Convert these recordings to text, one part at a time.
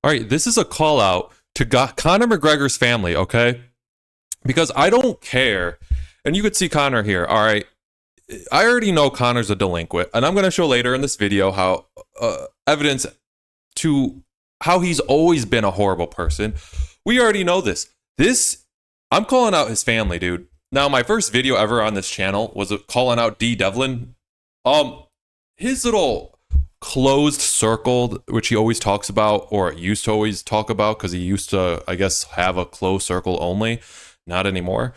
All right, this is a call out to Conor McGregor's family, okay? Because I don't care. And you could see Conor here. All right, I already know Conor's a delinquent, and I'm going to show later in this video how evidence to how he's always been a horrible person. We already know this. I'm calling out his family, dude. Now, my first video ever on this channel was calling out D. Devlin. His little closed circle, which he always talks about, or used to always talk about, because he used to, I guess, have a closed circle only. Not anymore.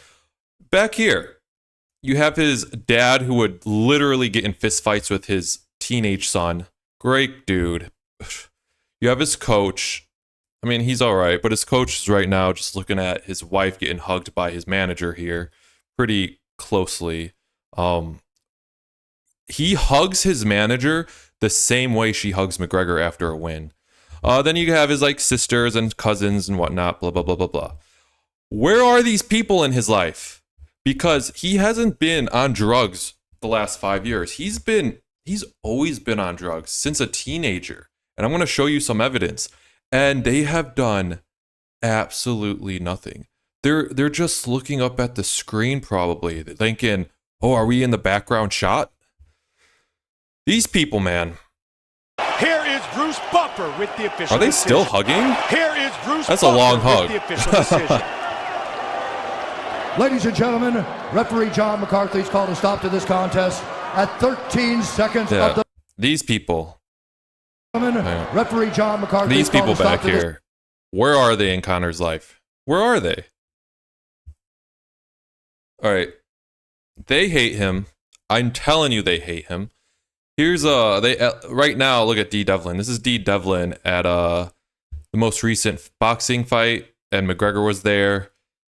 Back here, you have his dad who would literally get in fistfights with his teenage son. Great dude. You have his coach. I mean, he's all right, but his coach is right now just looking at his wife getting hugged by his manager here pretty closely. He hugs his manager the same way she hugs McGregor after a win. Then you have his like sisters and cousins and whatnot, blah, blah, blah, blah, blah. Where are these people in his life? Because he hasn't been on drugs the last 5 years. He's always been on drugs since a teenager. And I'm going to show you some evidence. And they have done absolutely nothing. They're just looking up at the screen probably, thinking, oh, are we in the background shot? These people, man. Here is Bruce Buffer with the official Are they decision. still hugging? Here is Bruce That's Buffer a long hug. with the official decision. Ladies and gentlemen, referee John McCarthy's called a stop to this contest at 13 seconds of the... These people. Referee John McCarthy. These people back here. Where are they in Conor's life? Where are they? All right. They hate him. I'm telling you they hate him. Here's right now, look at D. Devlin. This is D. Devlin at the most recent boxing fight, and McGregor was there.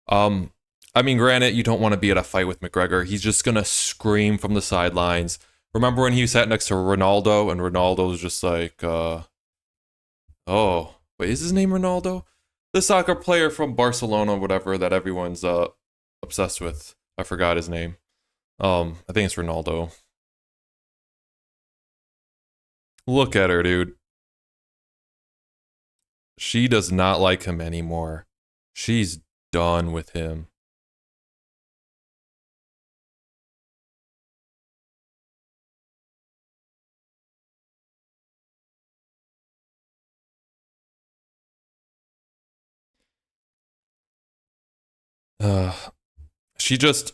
I mean, granted, you don't want to be at a fight with McGregor. He's just gonna scream from the sidelines. Remember when he sat next to Ronaldo, and Ronaldo was just like, oh, wait, is his name Ronaldo? The soccer player from Barcelona, whatever, that everyone's obsessed with. I forgot his name. I think it's Ronaldo. Look at her, dude. She does not like him anymore. She's done with him. She just,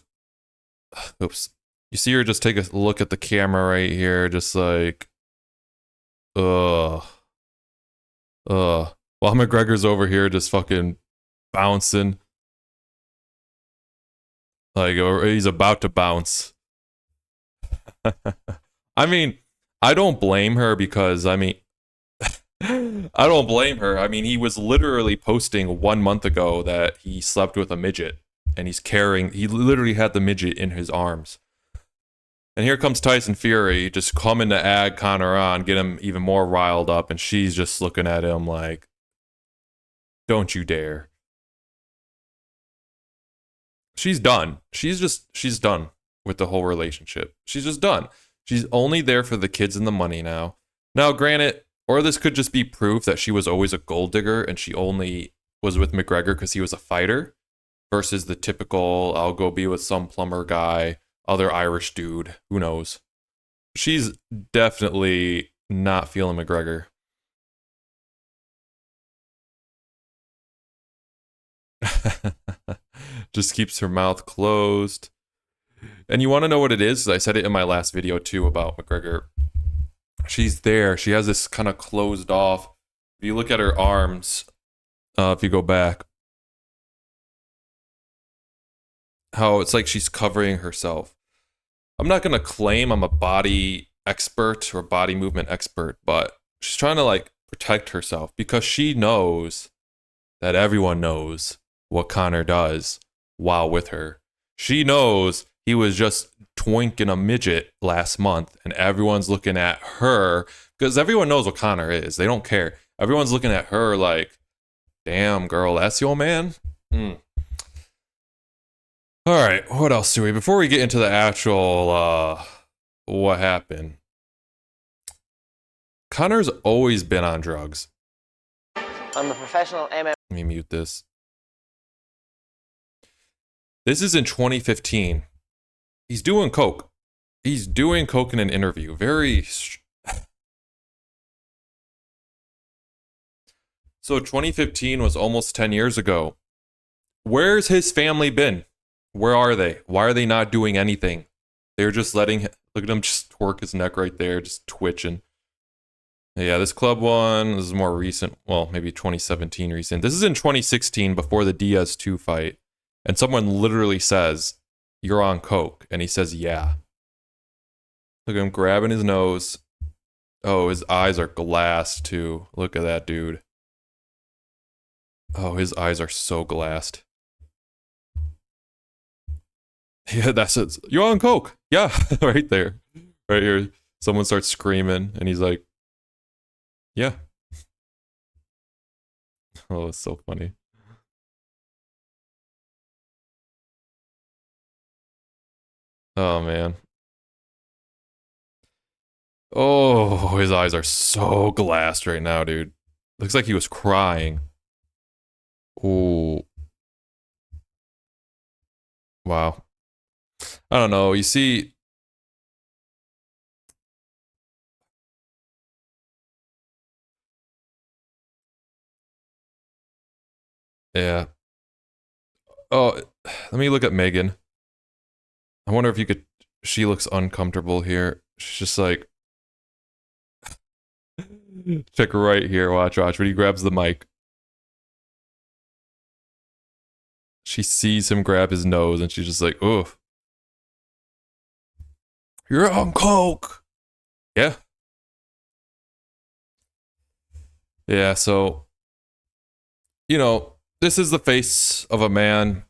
oops. You see her just take a look at the camera right here, just like, while McGregor's over here just fucking bouncing. Like, or he's about to bounce. I mean, I don't blame her because, I mean, I don't blame her. I mean, he was literally posting 1 month ago that he slept with a midget. And he literally had the midget in his arms. And here comes Tyson Fury, just coming to add Conor on, get him even more riled up. And she's just looking at him like, don't you dare. She's done. She's done with the whole relationship. She's just done. She's only there for the kids and the money now. Now, granted, or this could just be proof that she was always a gold digger and she only was with McGregor because he was a fighter versus the typical, I'll go be with some plumber guy, other Irish dude, who knows. She's definitely not feeling McGregor. Just keeps her mouth closed. And you want to know what it is? I said it in my last video too about McGregor. She's there. She has this kind of closed off. If you look at her arms, if you go back, how it's like she's covering herself. I'm not going to claim I'm a body expert or body movement expert, but she's trying to like protect herself because she knows that everyone knows what Conor does while with her. She knows he was just twinking a midget last month and everyone's looking at her because everyone knows what Conor is. They don't care. Everyone's looking at her like, damn, girl, that's your man? All right, what else do we... Before we get into the actual, what happened. Conor's always been on drugs. I'm a professional MMA. Let me mute this. This is in 2015. He's doing coke. He's doing coke in an interview. So 2015 was almost 10 years ago. Where's his family been? Where are they? Why are they not doing anything? They're just letting him, look at him just twerk his neck right there, just twitching. Yeah, this club one, this is more recent. Well, maybe 2017 recent. This is in 2016 before the Diaz 2 fight. And someone literally says, "You're on coke." And he says, "Yeah." Look at him grabbing his nose. Oh, his eyes are glassed too. Look at that dude. Oh, his eyes are so glassed. Yeah, that's it. "You're on coke." Yeah, right there. Right here. Someone starts screaming and he's like, "Yeah." Oh, it's so funny. Oh, man. Oh, his eyes are so glassed right now, dude. Looks like he was crying. Oh. Wow. I don't know. You see, yeah. Oh, let me look at Megan. I wonder if you could. She looks uncomfortable here. She's just like. Check right here. Watch. When he grabs the mic. She sees him grab his nose and she's just like, "Oof. You're on coke." Yeah. Yeah, so, you know, this is the face of a man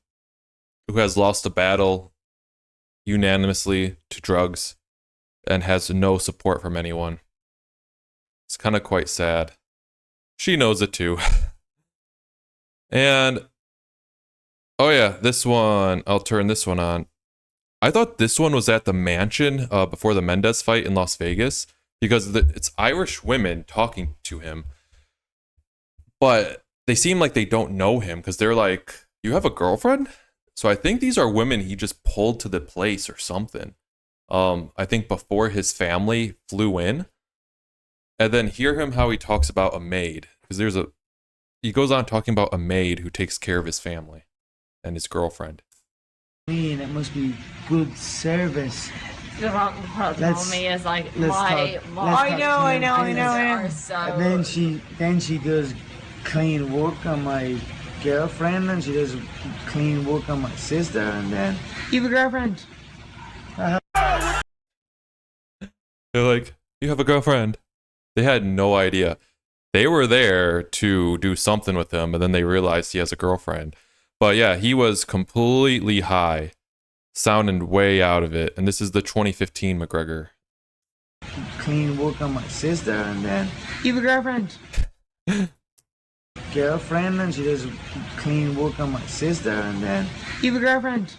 who has lost a battle unanimously to drugs and has no support from anyone. It's kind of quite sad. She knows it too. And, oh yeah, this one, I'll turn this one on. I thought this one was at the mansion before the Mendez fight in Las Vegas because it's Irish women talking to him. But they seem like they don't know him because they're like, "You have a girlfriend?" So I think these are women he just pulled to the place or something. I think before his family flew in. And then hear him how he talks about a maid. Because he goes on talking about a maid who takes care of his family and his girlfriend. And it must be good service. The problem with me is like I know. And then she does clean work on my girlfriend, and she does clean work on my sister, and then you have a girlfriend. They're like, "You have a girlfriend." They had no idea. They were there to do something with him, and then they realized he has a girlfriend. But yeah, he was completely high, sounding way out of it. And this is the 2015 McGregor. Clean work on my sister, and then you have a girlfriend. Girlfriend, and she does clean work on my sister, and then you have a girlfriend.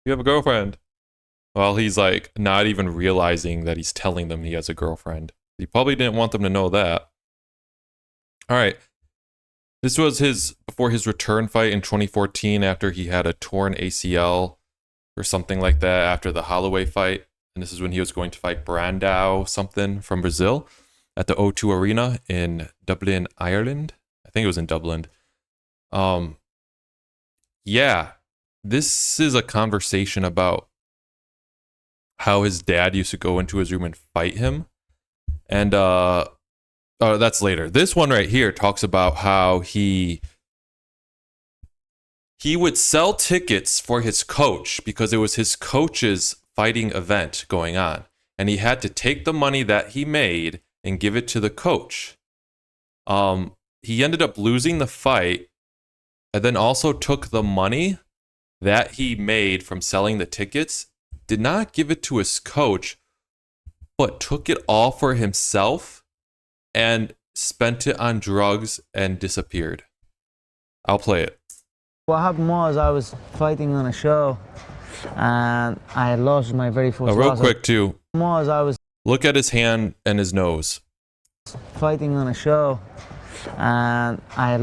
You have a girlfriend. Well, he's like not even realizing that he's telling them he has a girlfriend. He probably didn't want them to know that. All right. This was before his return fight in 2014 after he had a torn ACL or something like that after the Holloway fight. And this is when he was going to fight Brandao something from Brazil at the O2 Arena in Dublin, Ireland. I think it was in Dublin. Yeah, this is a conversation about how his dad used to go into his room and fight him. And oh, that's later. This one right here talks about how he would sell tickets for his coach because it was his coach's fighting event going on. And he had to take the money that he made and give it to the coach. He ended up losing the fight and then also took the money that he made from selling the tickets, did not give it to his coach, but took it all for himself and spent it on drugs and disappeared. I'll play it. What happened was I was fighting on a show and I had lost my very first Real loss. quick too. I was Look at his hand and his nose. fighting on a show and I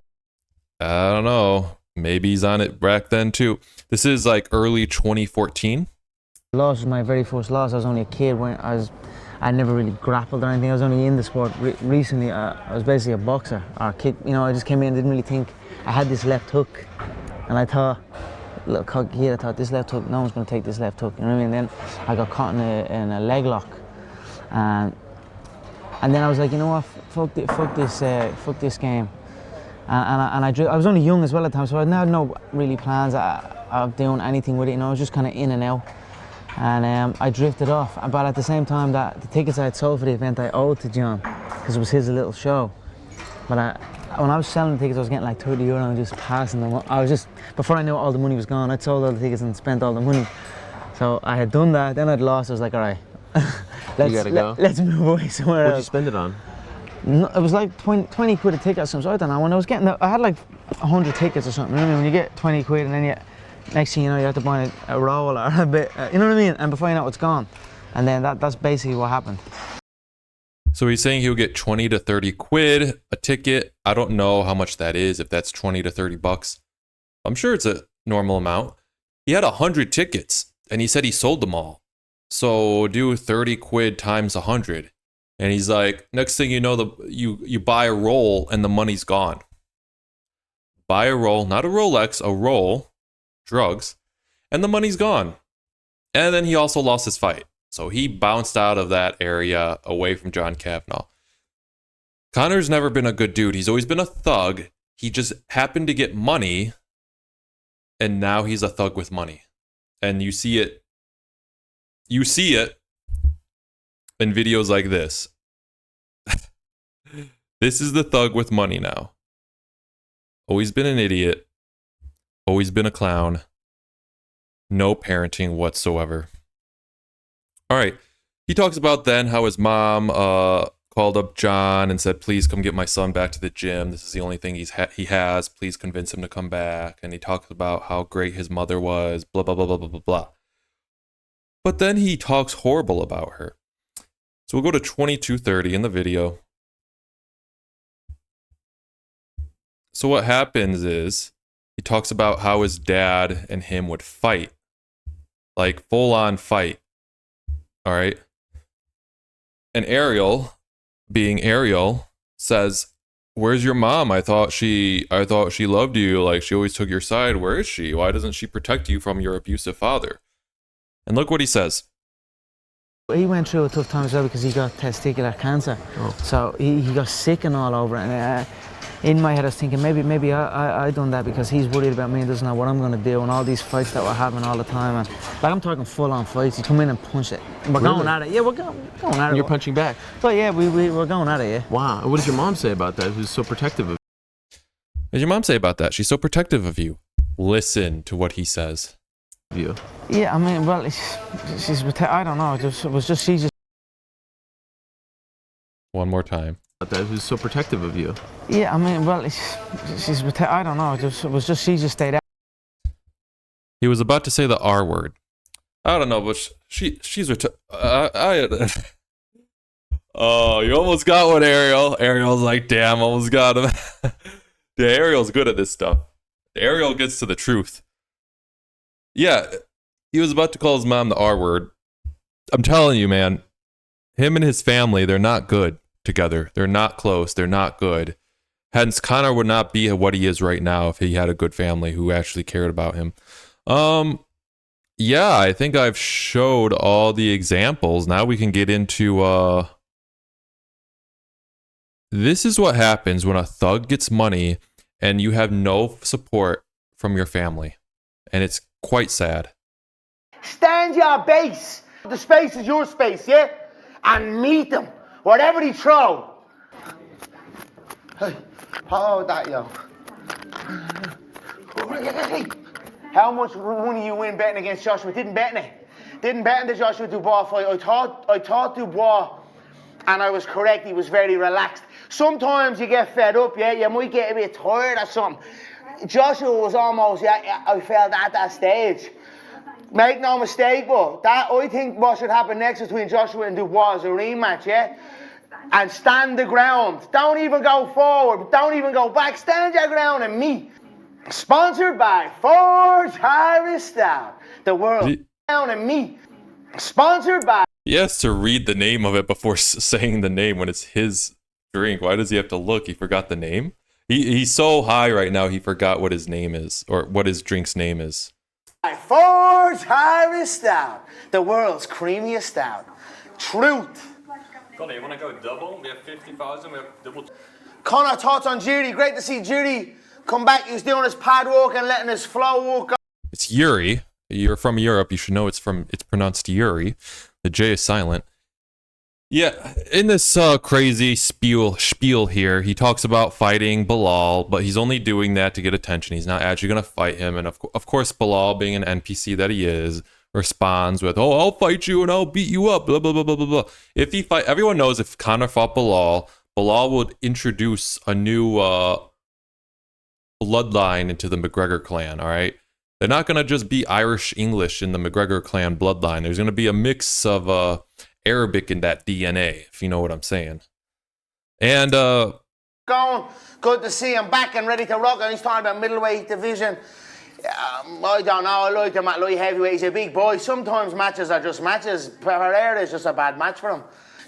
don't know. Maybe he's on it back then too. This is like early 2014. lost was my very first loss. I was only a kid when I never really grappled or anything. I was only in the sport recently. I was basically a boxer or a kid. You know, I just came in and didn't really think. I had this left hook, and I thought, little cocky kid, I thought this left hook, no one's going to take this left hook. You know what I mean? Then I got caught in a leg lock, and then I was like, you know what, fuck this game. And I was only young as well at the time, so I had no really plans of doing anything with it. You know, I was just kind of in and out. And I drifted off, but at the same time that the tickets I had sold for the event I owed to John, because it was his little show. But when I was selling the tickets, I was getting like €30 and just passing them. I was just, before I knew all the money was gone, I'd sold all the tickets and spent all the money. So I had done that, then I'd lost. I was like, all right, let's move away somewhere else. What'd you spend it on? No, it was like 20 quid a ticket or something. So I don't know. When I was getting, I had like 100 tickets or something. You know what I mean? When you get 20 quid and then next thing you know, you have to buy a roll or a bit, you know what I mean? And before you know it, it's gone. And then that's basically what happened. So he's saying he'll get 20 to 30 quid a ticket. I don't know how much that is, if that's 20 to 30 bucks. I'm sure it's a normal amount. He had 100 tickets and he said he sold them all. So do 30 quid times 100. And he's like, next thing you know, you buy a roll and the money's gone. Buy a roll, not a Rolex, a roll, drugs, and the money's gone. And then he also lost his fight. So he bounced out of that area away from John Kavanagh. Conor's never been a good dude. He's always been a thug. He just happened to get money, and now he's a thug with money. And you see it. You see it in videos like this. This is the thug with money now. Always been an idiot. Always been a clown. No parenting whatsoever. All right. He talks about then how his mom called up John and said, please come get my son back to the gym. This is the only thing he has. Please convince him to come back. And he talks about how great his mother was, blah, blah, blah, blah, blah, blah, blah. But then he talks horrible about her. So we'll go to 22:30 in the video. So what happens is he talks about how his dad and him would fight. Like full on fight. All right. And Ariel, being Ariel, says, where's your mom? I thought she loved you. Like she always took your side. Where is she? Why doesn't she protect you from your abusive father? And look what he says. He went through a tough time as well because he got testicular cancer. Oh. So he got sick and all over it. And in my head I was thinking maybe I done that because he's worried about me and doesn't know what I'm going to do, and all these fights that we're having all the time. And like I'm talking full on fights. You come in and punch it. We're going at it. Yeah, we're going at it. You're punching back? So yeah, we're going at it, yeah. Wow. And what does your mom say about that? Who's so protective of you? What does your mom say about that? She's so protective of you. Listen to what he says. You? Yeah, I mean, well, I don't know. It was just she just. One more time. That who's so protective of you? Yeah, I mean, well, I don't know. It was just she just stayed out. He was about to say the R word. I don't know, but she's oh, you almost got one, Ariel. Ariel's like, damn, almost got him. Yeah, Ariel's good at this stuff. Ariel gets to the truth. Yeah, he was about to call his mom the R word. I'm telling you, man, him and his family, they're not good together. They're not close. They're not good. Hence, Conor would not be what he is right now if he had a good family who actually cared about him. Yeah, I think I've showed all the examples. Now we can get into this is what happens when a thug gets money and you have no support from your family. And it's quite sad. Stand your base. The space is your space, yeah? And meet them. Whatever they throw. Hey, hold that, yo. How much money you win betting against Joshua? Didn't bet in it. Didn't bet in the Joshua Dubois fight. I thought Dubois, and I was correct, he was very relaxed. Sometimes you get fed up, yeah? You might get a bit tired or something. Joshua was almost, I felt at that stage. Make no mistake, but I think what should happen next between Joshua and Dubois is a rematch, yeah? and stand the ground. Don't even go forward. Don't even go back. Stand your ground and meet. Sponsored by Forge Irish Stout. The world down and meet. Sponsored by. He has to read the name of it before saying the name when it's his drink. Why does he have to look? He forgot the name? He's so high right now he forgot what his name is, or what his drink's name is. Forge Irish Stout. The world's creamiest stout. Truth. Conor, you want to go double? We have 50,000, we have double. Conor, thoughts on Judy? Great to see Judy come back. He's doing his pad walk and letting his flow walk. It's Yuri. You're from Europe. You should know it's pronounced Yuri. The J is silent. Yeah, in this crazy spiel here, he talks about fighting Bilal, but he's only doing that to get attention. He's not actually going to fight him. And of course, Bilal, being an NPC that he is, responds with, "Oh, I'll fight you and I'll beat you up, blah, blah, blah, blah, blah, blah." If he fight, everyone knows if Conor fought Bilal, Bilal would introduce a new bloodline into the McGregor clan, all right? They're not going to just be Irish-English in the McGregor clan bloodline. There's going to be a mix of Arabic in that DNA, if you know what I'm saying. And Going, good to see him back and ready to rock. And he's talking about middleweight division. I don't know. I like him at light heavyweight. He's a big boy. Sometimes matches are just matches. Pereira is just a bad match for him.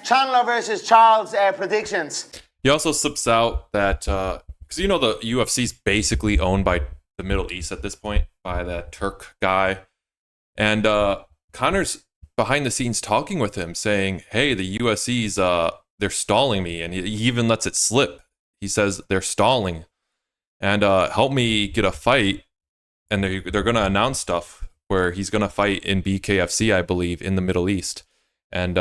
Chandler versus Charles predictions. he also slips out that because you know the UFC's basically owned by the Middle East at this point, by that Turk guy, and Conor's behind the scenes talking with him, saying, "Hey, the UFC's they're stalling me," and he even lets it slip. He says they're stalling, and help me get a fight, and they're gonna announce stuff where he's gonna fight in BKFC, I believe, in the Middle East, and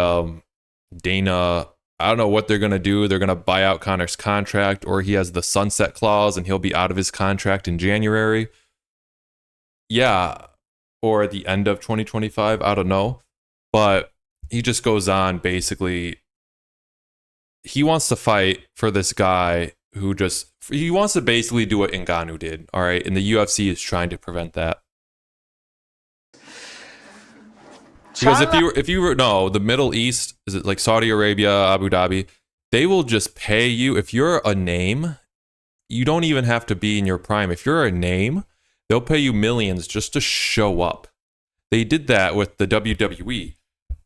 Dana. I don't know what they're gonna do. They're gonna buy out Conor's contract, or he has the sunset clause and he'll be out of his contract in January. Yeah, or at the end of 2025. I don't know. But he just goes on, basically, he wants to fight for this guy who he wants to basically do what Ngannou did, all right? And the UFC is trying to prevent that. Because if you were no, the Middle East, is it like Saudi Arabia, Abu Dhabi, they will just pay you. If you're a name, you don't even have to be in your prime. If you're a name, they'll pay you millions just to show up. They did that with the WWE.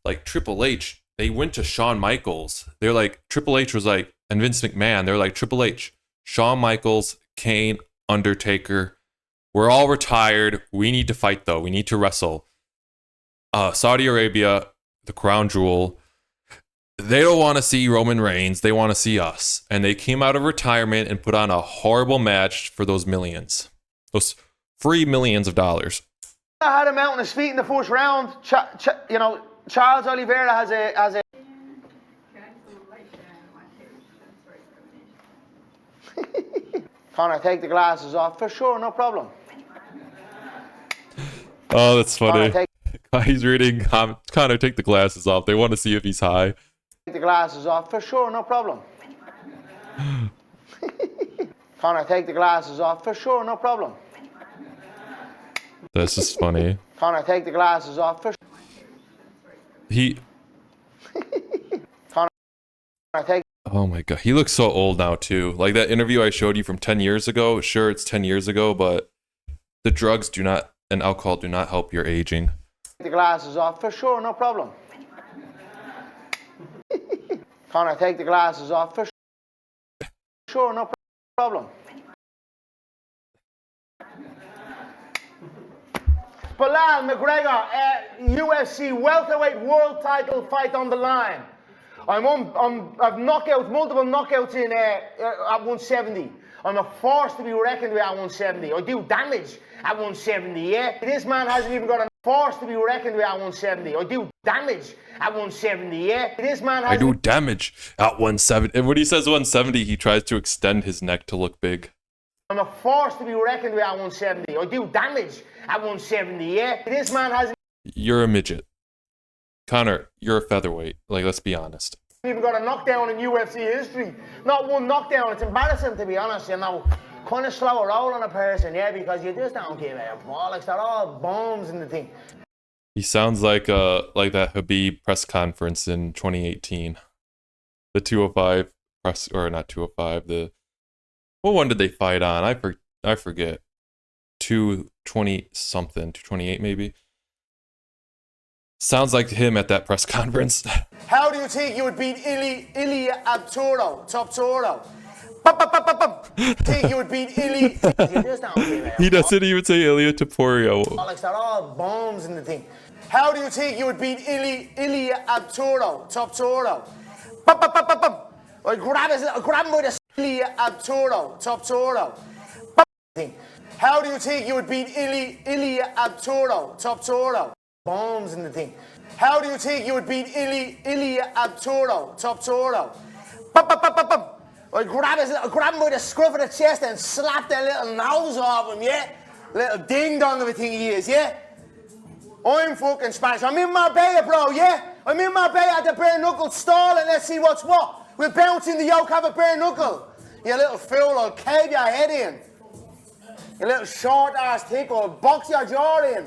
Like Triple H, they went to Shawn Michaels. They're like, Triple H was like, and Vince McMahon, they're like, Triple H, Shawn Michaels, Kane, Undertaker, we're all retired. We need to fight though. We need to wrestle. Saudi Arabia, the crown jewel, they don't want to see Roman Reigns. They want to see us. And they came out of retirement and put on a horrible match for those millions. Those free millions of dollars. I had him out on his feet in the first round. Charles Oliveira has a Conor, take the glasses off for sure, no problem. Oh, that's funny. Conor, He's reading, Conor, take the glasses off. They want to see if he's high. take the glasses off for sure, no problem. Conor, take the glasses off for sure, no problem. That's just funny. Conor, take the glasses off for He... Conor, take... Oh my god, he looks so old now too. Like that interview I showed you from 10 years ago. Sure, it's 10 years ago, but the drugs and alcohol do not help your aging. the glasses off for sure, no problem. Conor, take the glasses off for sure, no problem. Bilal McGregor, UFC welterweight world title fight on the line. I've knockouts, multiple knockouts in at 170. I'm a force to be reckoned with at 170. I do damage at 170, yeah? This man hasn't even got a force to be reckoned with at 170. I do damage at 170, yeah? This man I do damage at 170. And when he says 170, he tries to extend his neck to look big. I'm a force to be reckoned with at 170. I do damage at 170, yeah? This man hasn't You're a midget. Conor, you're a featherweight. Like, let's be honest. even got a knockdown in UFC history. Not one knockdown. It's embarrassing, to be honest, you know. Kind of slow a roll on a person, yeah, because you just don't give a bollocks. They're all bombs in the thing. He sounds like that Habib press conference in 2018. the 205 press, or not 205, the, what one did they fight on? I forget. 220 something, 228 maybe. Sounds like him at that press conference. How do you think you would beat Ilya Abturo, Top Toro? Think you would beat Ilya? He doesn't even say Ilya Taporio. Alex, they're all bombs in the thing. How do you think you would beat Ilya Abturo, Top Toro? I grab him by the Ilya Abturo, Top Toro. How do you think you would beat Ilya Abturo, Top Toro? Bombs in the thing. How do you think you would beat Ilya Abturo, Top Toro? I grab him by the scruff of the chest and slap that little nose off him, yeah? Little ding-dong of a thing he is, yeah? I'm fucking Spanish. I'm in Marbella, bro, yeah? I'm in Marbella at the bare knuckle stall and let's see what's what. We'll bounce in the yoke, have a bare knuckle. You little fool, I'll cave your head in. You little short-ass thick, I'll box your jaw in.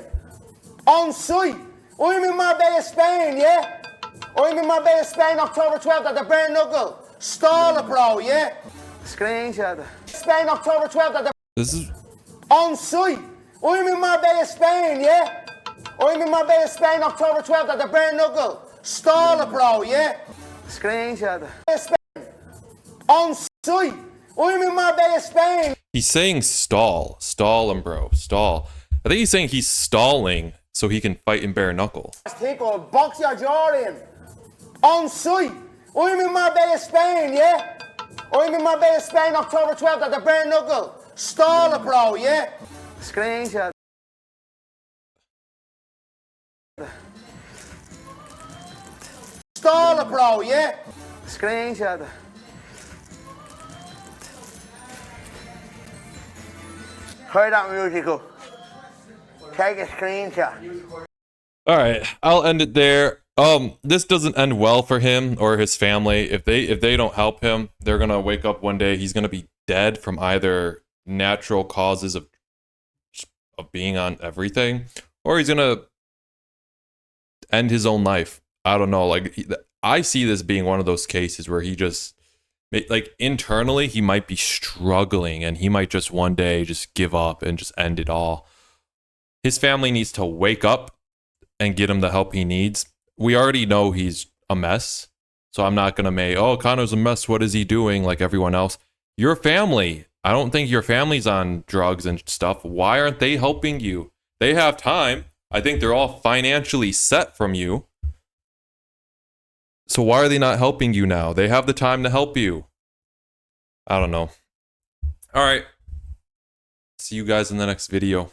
On site. I'm in Marbella, Spain, yeah? I'm in Marbella, Spain, October 12th at the bare knuckle. Stall it, bro, yeah? Screenshot. Spain, October 12th at the... This is... On site. I'm in Marbella, Spain, yeah? I'm in Marbella, Spain, October 12th at the bare knuckle. Stall it, bro, yeah? Screenshot. Spain. On site. I'm in Marbella, Spain. He's saying stall. Stall him, bro. Stall. I think he's saying he's stalling so he can fight in bare knuckle. Take or box your jaw in. On site. I'm in Marbella, Spain, yeah? I'm in Marbella, Spain, October 12th at the bare knuckle. Stall it, bro, yeah? Screenshot. Stall it, bro, yeah? Screenshot. Heard that musical. Take a screenshot. All right, I'll end it there. This doesn't end well for him or his family. If they don't help him, they're gonna wake up one day. He's gonna be dead from either natural causes of being on everything, or he's gonna end his own life. I don't know. Like, I see this being one of those cases where he just, like, internally he might be struggling and he might just one day just give up and just end it all. His family needs to wake up and get him the help he needs. We already know he's a mess, so I'm not gonna make, oh, Conor's a mess, what is he doing, like everyone else. Your family, I don't think your family's on drugs and stuff. Why aren't they helping you? They have time. I think they're all financially set from you. So why are they not helping you now? They have the time to help you. I don't know. All right. See you guys in the next video.